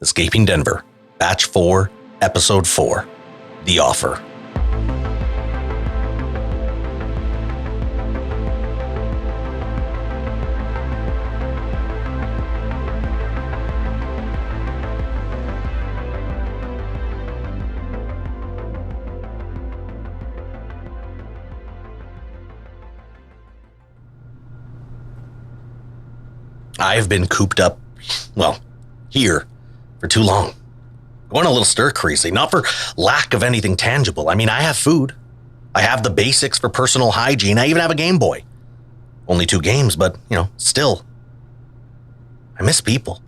Escaping Denver, Batch 4, Episode 4, The Offer. I've been cooped up, here, for too long. Going a little stir-crazy, not for lack of anything tangible. I mean, I have food. I have the basics for personal hygiene. I even have a Game Boy. Only 2 games, but, still. I miss people.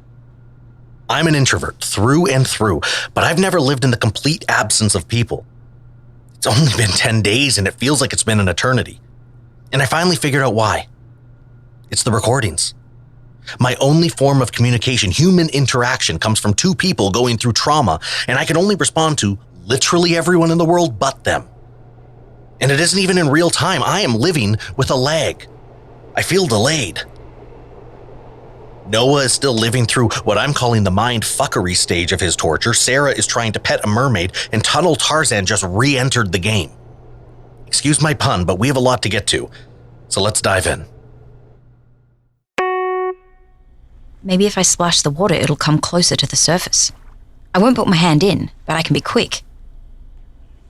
I'm an introvert, through and through, but I've never lived in the complete absence of people. It's only been 10 days, and it feels like it's been an eternity. And I finally figured out why. It's the recordings. My only form of communication, human interaction, comes from 2 people going through trauma, and I can only respond to literally everyone in the world but them. And it isn't even in real time. I am living with a lag. I feel delayed. Noah is still living through what I'm calling the mind fuckery stage of his torture. Sara is trying to pet a mermaid, and Tunnel Tarzan just re-entered the game. Excuse my pun, but we have a lot to get to, so let's dive in. Maybe if I splash the water, it'll come closer to the surface. I won't put my hand in, but I can be quick.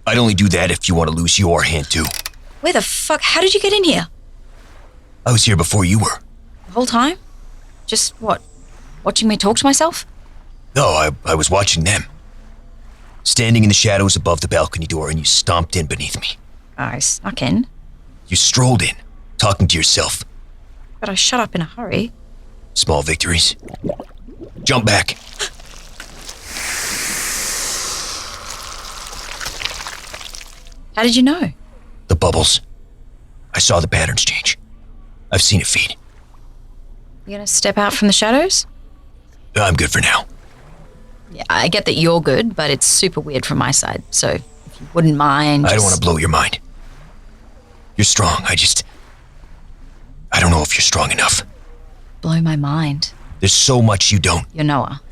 I'd only do that if you want to lose your hand too. Where the fuck? How did you get in here? I was here before you were. The whole time? Just what? Watching me talk to myself? No, I was watching them. Standing in the shadows above the balcony door, and you stomped in beneath me. I snuck in. You strolled in, talking to yourself. But I shut up in a hurry. Small victories. Jump back. How did you know? The bubbles. I saw the patterns change. I've seen it feed. You gonna step out from the shadows? I'm good for now. Yeah, I get that you're good, but it's super weird from my side, so if you wouldn't mind... I don't want to blow your mind. You're strong, I don't know if you're strong enough. Blow my mind. There's so much you don't. You're Noah.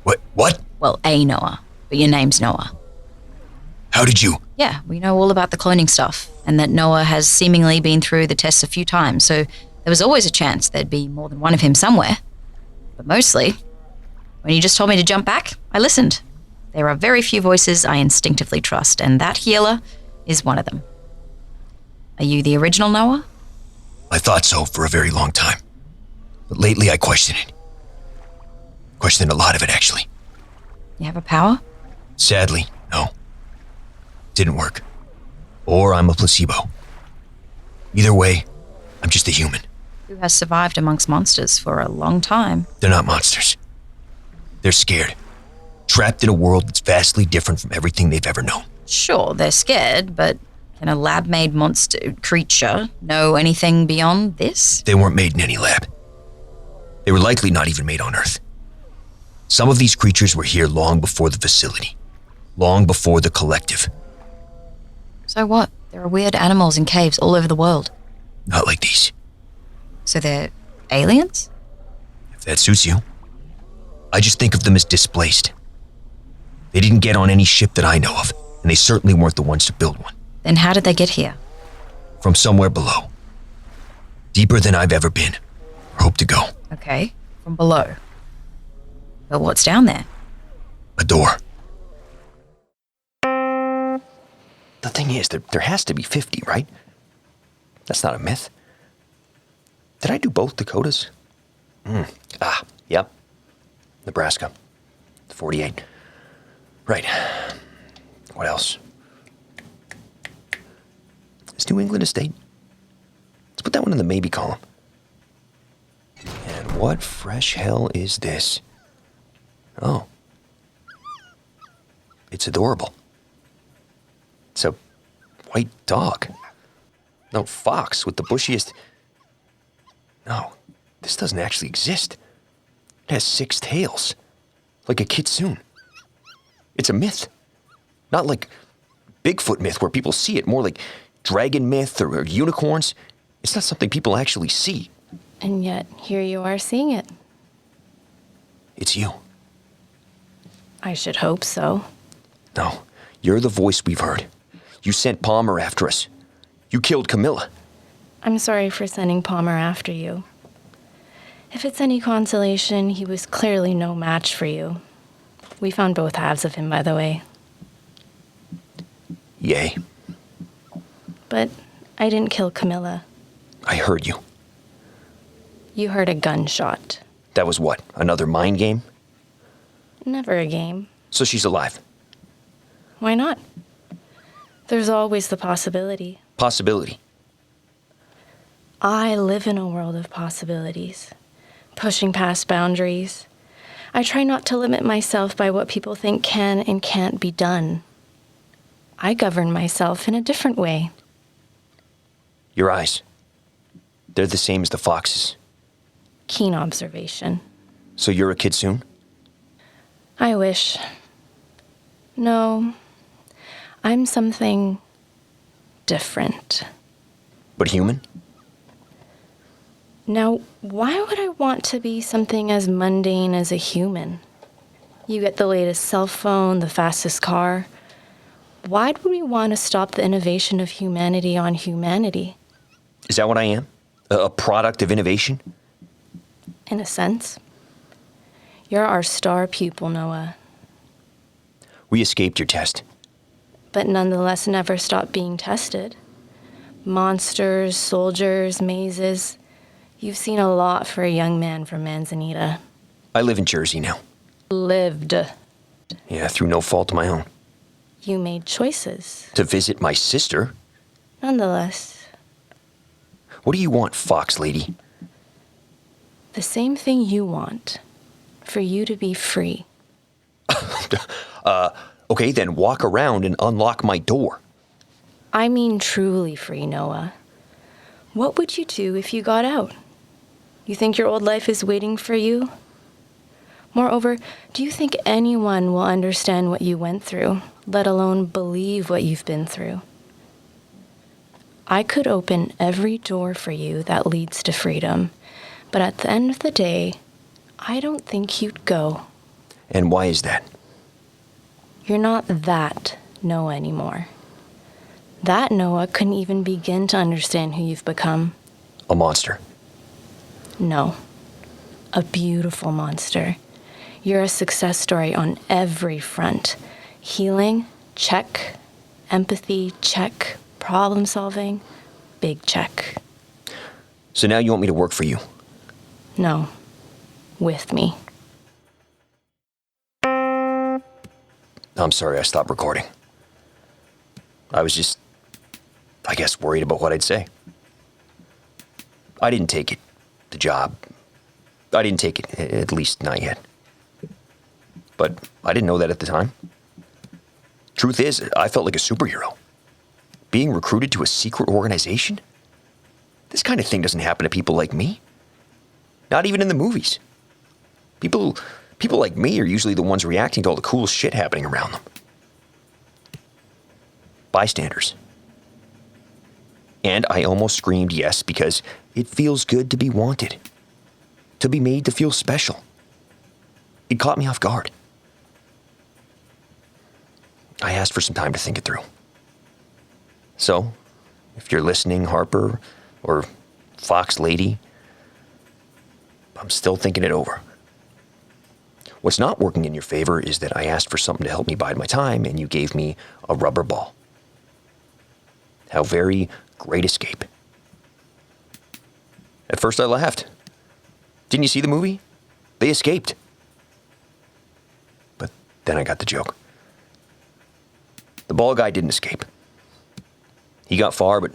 What? Well, a Noah, but your name's Noah. How did you? Yeah, we know all about the cloning stuff, and that Noah has seemingly been through the tests a few times, so there was always a chance there'd be more than one of him somewhere. But mostly, when you just told me to jump back, I listened. There are very few voices I instinctively trust, and that healer is one of them. Are you the original Noah? I thought so for a very long time. But lately I question it. Questioned a lot of it, actually. You have a power? Sadly, no. Didn't work. Or I'm a placebo. Either way, I'm just a human. Who has survived amongst monsters for a long time. They're not monsters. They're scared. Trapped in a world that's vastly different from everything they've ever known. Sure, they're scared, but can a lab-made monster creature know anything beyond this? They weren't made in any lab. They were likely not even made on Earth. Some of these creatures were here long before the facility. Long before the collective. So what? There are weird animals in caves all over the world. Not like these. So they're aliens? If that suits you. I just think of them as displaced. They didn't get on any ship that I know of, and they certainly weren't the ones to build one. Then how did they get here? From somewhere below. Deeper than I've ever been, or hope to go. Okay, from below. But what's down there? A door. The thing is, there has to be 50, right? That's not a myth. Did I do both Dakotas? Yep. Nebraska. 48. Right. What else? Is New England a state? Let's put that one in the maybe column. And what fresh hell is this? Oh. It's adorable. It's a white dog. No, fox with the bushiest... No, this doesn't actually exist. It has 6 tails. Like a kitsune. It's a myth. Not like Bigfoot myth where people see it, more like dragon myth or unicorns. It's not something people actually see. And yet, here you are seeing it. It's you. I should hope so. No, you're the voice we've heard. You sent Palmer after us. You killed Camilla. I'm sorry for sending Palmer after you. If it's any consolation, he was clearly no match for you. We found both halves of him, by the way. Yay. But I didn't kill Camilla. I heard you. You heard a gunshot. That was what? Another mind game? Never a game. So she's alive. Why not? There's always the possibility. Possibility. I live in a world of possibilities, pushing past boundaries. I try not to limit myself by what people think can and can't be done. I govern myself in a different way. Your eyes. They're the same as the fox's. Keen observation. So you're a kid soon? I wish. No, I'm something different. But human? Now, why would I want to be something as mundane as a human? You get the latest cell phone, the fastest car. Why would we want to stop the innovation of humanity on humanity? Is that what I am? A product of innovation? In a sense. You're our star pupil, Noah. We escaped your test. But nonetheless never stopped being tested. Monsters, soldiers, mazes. You've seen a lot for a young man from Manzanita. I live in Jersey now. Lived. Yeah, through no fault of my own. You made choices. To visit my sister? Nonetheless, What do you want, fox lady? the same thing you want. For you to be free. Okay, then walk around and unlock my door. I mean truly free, Noah. What would you do if you got out? You think your old life is waiting for you? Moreover, do you think anyone will understand what you went through, let alone believe what you've been through? I could open every door for you that leads to freedom, but at the end of the day, I don't think you'd go. And why is that? You're not that Noah anymore. That Noah couldn't even begin to understand who you've become. A monster. No. A beautiful monster. You're a success story on every front. Healing, check. Empathy, check. Problem solving, big check. So now you want me to work for you? No. With me. I'm sorry I stopped recording. I was just, I guess, worried about what I'd say. I didn't take it, the job. I didn't take it, at least not yet. But I didn't know that at the time. Truth is, I felt like a superhero. Being recruited to a secret organization? This kind of thing doesn't happen to people like me. Not even in the movies. People like me are usually the ones reacting to all the cool shit happening around them. Bystanders. And I almost screamed yes because it feels good to be wanted. To be made to feel special. It caught me off guard. I asked for some time to think it through. So, if you're listening, Harper, or Fox Lady, I'm still thinking it over. What's not working in your favor is that I asked for something to help me bide my time, and you gave me a rubber ball. How very great escape. At first I laughed. Didn't you see the movie? They escaped. But then I got the joke. The ball guy didn't escape. He got far, but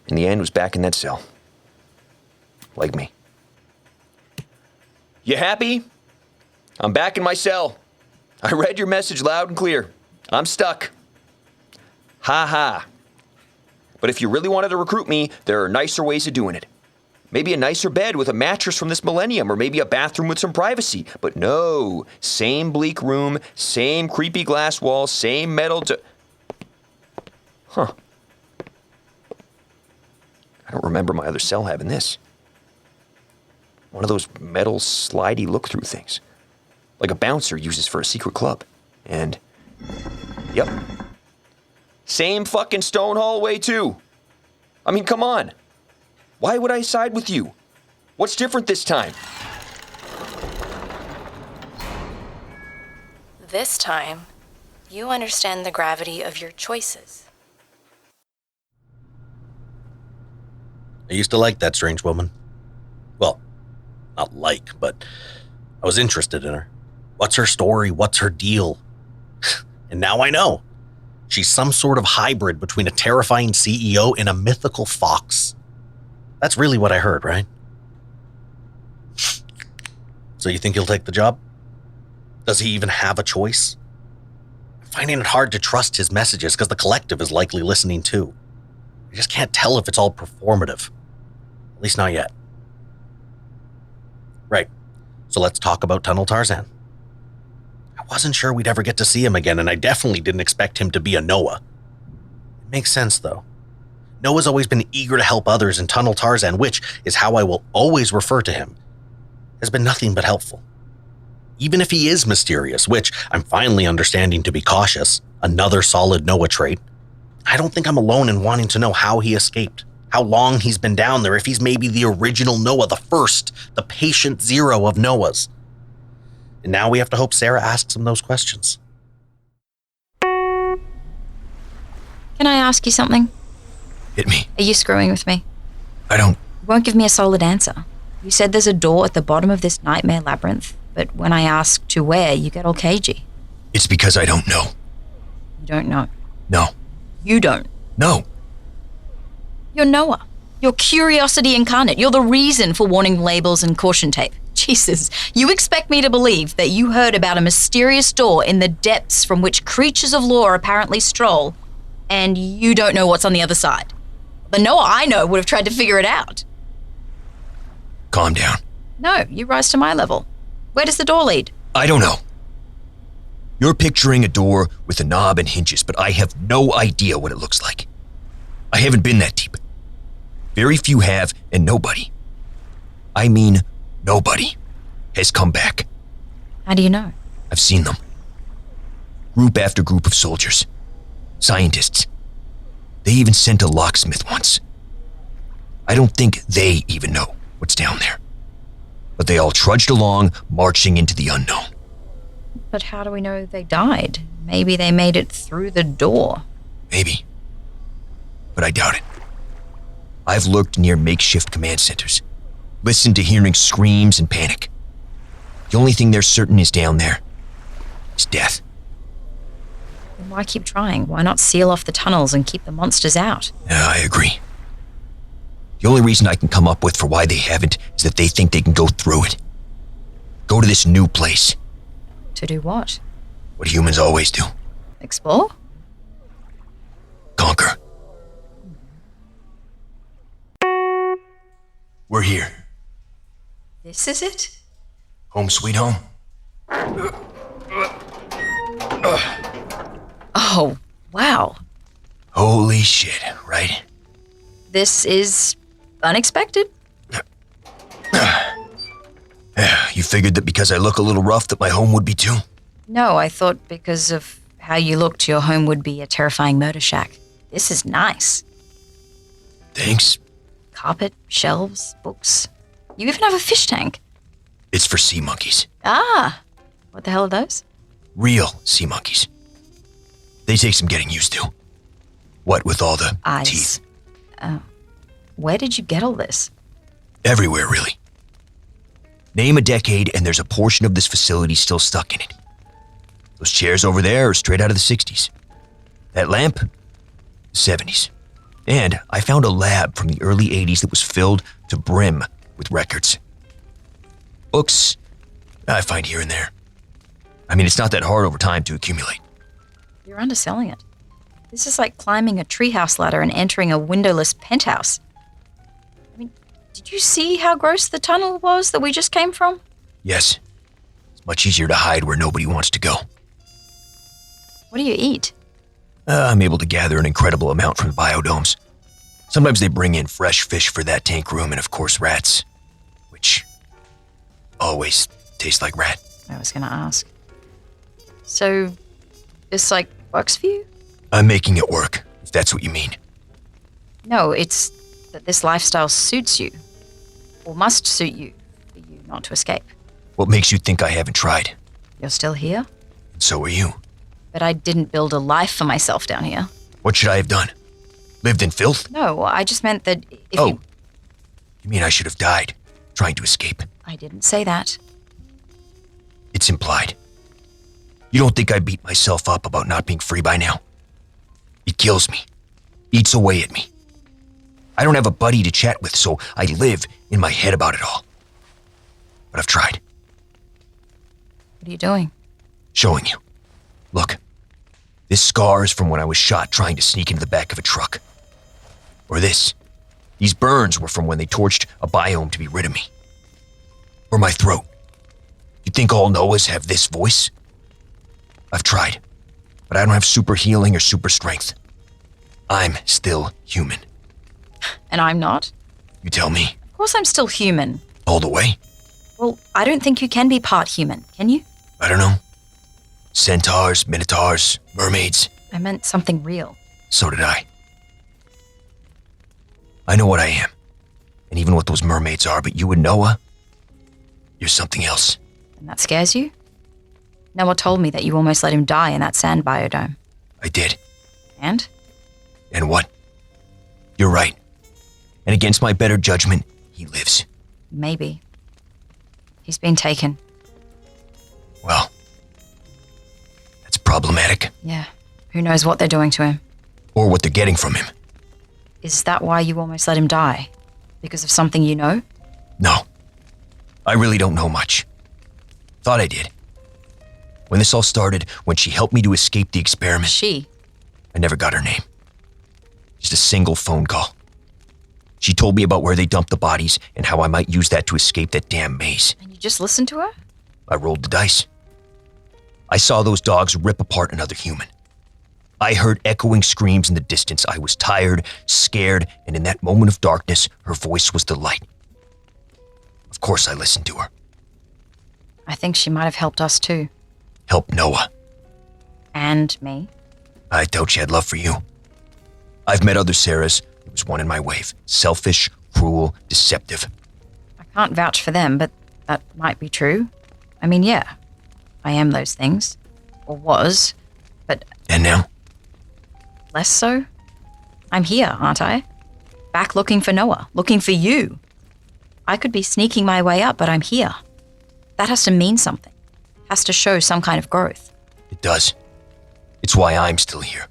in the end was back in that cell. Like me. You happy? I'm back in my cell. I read your message loud and clear. I'm stuck. Ha ha. But if you really wanted to recruit me, there are nicer ways of doing it. Maybe a nicer bed with a mattress from this millennium, or maybe a bathroom with some privacy. But no, same bleak room, same creepy glass walls, same metal Huh. I don't remember my other cell having this. One of those metal slidey look-through things. Like a bouncer uses for a secret club. And, yep. Same fucking stone hallway, too. I mean, come on. Why would I side with you? What's different this time? This time, you understand the gravity of your choices. I used to like that strange woman. Well, not like, but I was interested in her. What's her story? What's her deal? And now I know. She's some sort of hybrid between a terrifying CEO and a mythical fox. That's really what I heard, right? So you think he'll take the job? Does he even have a choice? I'm finding it hard to trust his messages because the collective is likely listening too. I just can't tell if it's all performative. At least not yet. Right. So let's talk about Tunnel Tarzan. I wasn't sure we'd ever get to see him again, and I definitely didn't expect him to be a Noah. It makes sense, though. Noah's always been eager to help others, and Tunnel Tarzan, which is how I will always refer to him, has been nothing but helpful. Even if he is mysterious, which I'm finally understanding to be cautious, another solid Noah trait, I don't think I'm alone in wanting to know how he escaped, how long he's been down there, if he's maybe the original Noah, the first, the patient zero of Noahs. And now we have to hope Sara asks him those questions. Can I ask you something? Hit me. Are you screwing with me? I don't... You won't give me a solid answer. You said there's a door at the bottom of this nightmare labyrinth, but when I ask to where, you get all cagey. It's because I don't know. You don't know. No. You don't. No. You're Noah. You're curiosity incarnate. You're the reason for warning labels and caution tape. Jesus, you expect me to believe that you heard about a mysterious door in the depths from which creatures of law apparently stroll, and you don't know what's on the other side. The Noah I know would have tried to figure it out. Calm down. No, you rise to my level. Where does the door lead? I don't know. You're picturing a door with a knob and hinges, but I have no idea what it looks like. I haven't been that deep. Very few have, and nobody, I mean nobody, has come back. How do you know? I've seen them. Group after group of soldiers. Scientists. They even sent a locksmith once. I don't think they even know what's down there. But they all trudged along, marching into the unknown. But how do we know they died? Maybe they made it through the door. Maybe. But I doubt it. I've lurked near makeshift command centers, listened to hearing screams and panic. The only thing they're certain is down there is death. Then why keep trying? Why not seal off the tunnels and keep the monsters out? Yeah, I agree. The only reason I can come up with for why they haven't is that they think they can go through it. Go to this new place. To do what? What humans always do. Explore? Conquer. We're here. This is it? Home sweet home. Oh, wow. Holy shit, right? This is unexpected. You figured that because I look a little rough that my home would be too? No, I thought because of how you looked, your home would be a terrifying murder shack. This is nice. Thanks. Carpet, shelves, books. You even have a fish tank. It's for sea monkeys. Ah, what the hell are those? Real sea monkeys. They take some getting used to. What with all the Eyes. teeth? Where did you get all this? Everywhere, really. Name a decade and there's a portion of this facility still stuck in it. Those chairs over there are straight out of the 60s. That lamp? The 70s. And I found a lab from the early 80s that was filled to brim with records. Books, I find here and there. I mean, it's not that hard over time to accumulate. You're underselling it. This is like climbing a treehouse ladder and entering a windowless penthouse. I mean, did you see how gross the tunnel was that we just came from? Yes. It's much easier to hide where nobody wants to go. What do you eat? I'm able to gather an incredible amount from the biodomes. Sometimes they bring in fresh fish for that tank room and, of course, rats. Which always taste like rat. I was going to ask. So, This, works for you? I'm making it work, if that's what you mean. No, it's that this lifestyle suits you. Or must suit you for you not to escape. What makes you think I haven't tried? You're still here? And so are you. But I didn't build a life for myself down here. What should I have done? Lived in filth? No, I just meant that if You mean I should have died, trying to escape? I didn't say that. It's implied. You don't think I beat myself up about not being free by now? It kills me. Eats away at me. I don't have a buddy to chat with, so I live in my head about it all. But I've tried. What are you doing? Showing you. Look. This scar is from when I was shot trying to sneak into the back of a truck. Or this. These burns were from when they torched a biome to be rid of me. Or my throat. You think all Noahs have this voice? I've tried, but I don't have super healing or super strength. I'm still human. And I'm not? You tell me. Of course I'm still human. All the way? Well, I don't think you can be part human, can you? I don't know. Centaurs, minotaurs, mermaids. I meant something real. So did I. I know what I am, and even what those mermaids are, but you and Noah, you're something else. And that scares you? Noah told me that you almost let him die in that sand biodome. I did. And? And what? You're right. And against my better judgment, he lives. Maybe. He's been taken. Well, that's problematic. Yeah. Who knows what they're doing to him? Or what they're getting from him. Is that why you almost let him die? Because of something you know? No. I really don't know much. Thought I did. When this all started, when she helped me to escape the experiment, She? I never got her name. Just a single phone call. She told me about where they dumped the bodies and how I might use that to escape that damn maze. And you just listened to her? I rolled the dice. I saw those dogs rip apart another human. I heard echoing screams in the distance. I was tired, scared, and in that moment of darkness, her voice was the light. Of course I listened to her. I think she might have helped us too. Help Noah. And me. I doubt she had love for you. I've met other Saras. There was one in my wave. Selfish, cruel, deceptive. I can't vouch for them, but that might be true. I mean, yeah, I am those things. Or was. But And now? less so? I'm here, aren't I? Back looking for Noah, looking for you. I could be sneaking my way up, but I'm here. That has to mean something. Has to show some kind of growth. It does. It's why I'm still here.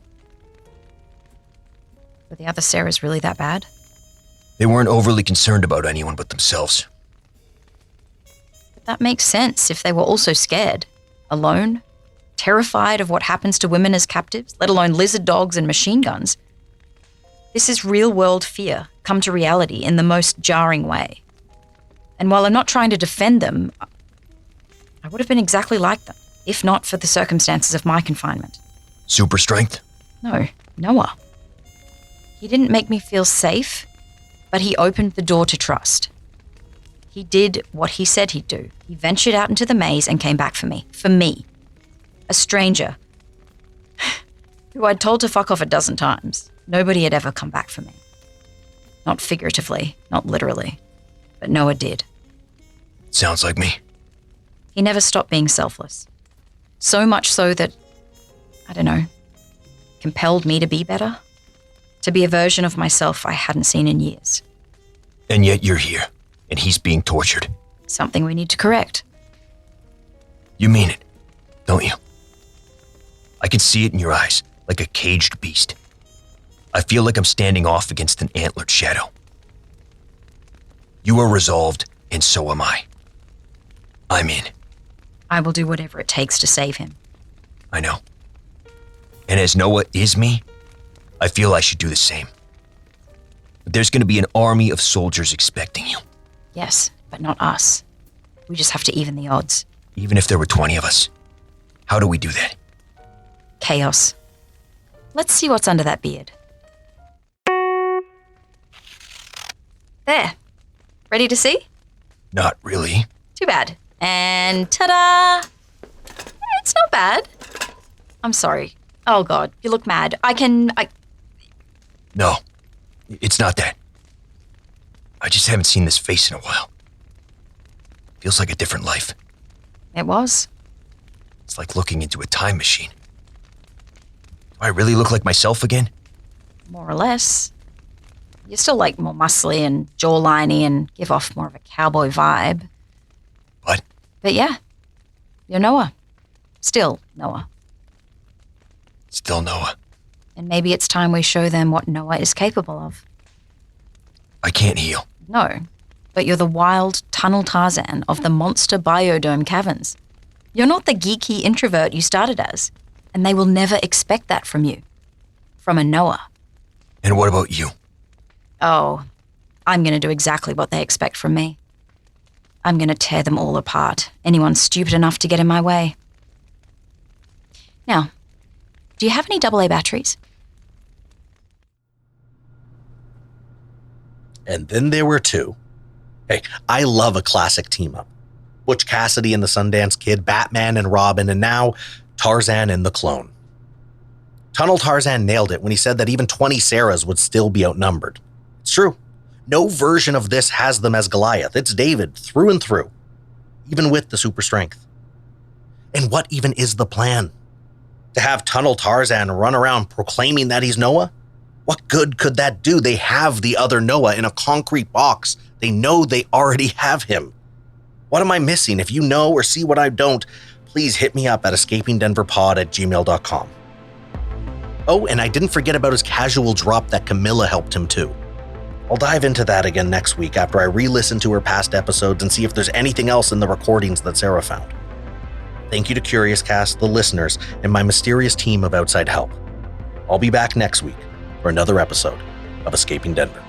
Were the other Saras really that bad? They weren't overly concerned about anyone but themselves. But that makes sense if they were also scared. Alone. Terrified of what happens to women as captives, let alone lizard dogs and machine guns. This is real-world fear come to reality in the most jarring way. And while I'm not trying to defend them, I would have been exactly like them, if not for the circumstances of my confinement. Super strength? No, Noah. He didn't make me feel safe, but he opened the door to trust. He did what he said he'd do. He ventured out into the maze and came back for me. For me. A stranger. Who I'd told to fuck off a dozen times. Nobody had ever come back for me. Not figuratively, not literally. But Noah did. Sounds like me. He never stopped being selfless. So much so that, I don't know, compelled me to be better. To be a version of myself I hadn't seen in years. And yet you're here, and he's being tortured. Something we need to correct. You mean it, don't you? I can see it in your eyes, like a caged beast. I feel like I'm standing off against an antlered shadow. You are resolved, and so am I. I'm in. I will do whatever it takes to save him. I know. And as Noah is me, I feel I should do the same. But there's going to be an army of soldiers expecting you. Yes, but not us. We just have to even the odds. Even if there were 20 of us. How do we do that? Chaos. Let's see what's under that beard. There. Ready to see? Not really. Too bad. And ta-da! It's not bad. I'm sorry. Oh God, you look mad. No, it's not that. I just haven't seen this face in a while. Feels like a different life. It was. It's like looking into a time machine. Do I really look like myself again? More or less. You're still like more muscly and jawliney and give off more of a cowboy vibe. What? But yeah, you're Noah. Still Noah. Still Noah. And maybe it's time we show them what Noah is capable of. I can't heal. No, but you're the wild tunnel Tarzan of the monster biodome caverns. You're not the geeky introvert you started as, and they will never expect that from you. From a Noah. And what about you? Oh, I'm going to do exactly what they expect from me. I'm going to tear them all apart. Anyone stupid enough to get in my way. Now, do you have any AA batteries? And then there were two. Hey, I love a classic team-up. Butch Cassidy and the Sundance Kid, Batman and Robin, and now Tarzan and the Clone. Tunnel Tarzan nailed it when he said that even 20 Saras would still be outnumbered. It's true. No version of this has them as Goliath. It's David through and through, even with the super strength. And what even is the plan? To have Tunnel Tarzan run around proclaiming that he's Noah? What good could that do? They have the other Noah in a concrete box. They know they already have him. What am I missing? If you know or see what I don't, please hit me up at escapingdenverpod@gmail.com. Oh, and I didn't forget about his casual drop that Camilla helped him too. I'll dive into that again next week after I re-listen to her past episodes and see if there's anything else in the recordings that Sara found. Thank you to Curious Cast, the listeners, and my mysterious team of outside help. I'll be back next week for another episode of Escaping Denver.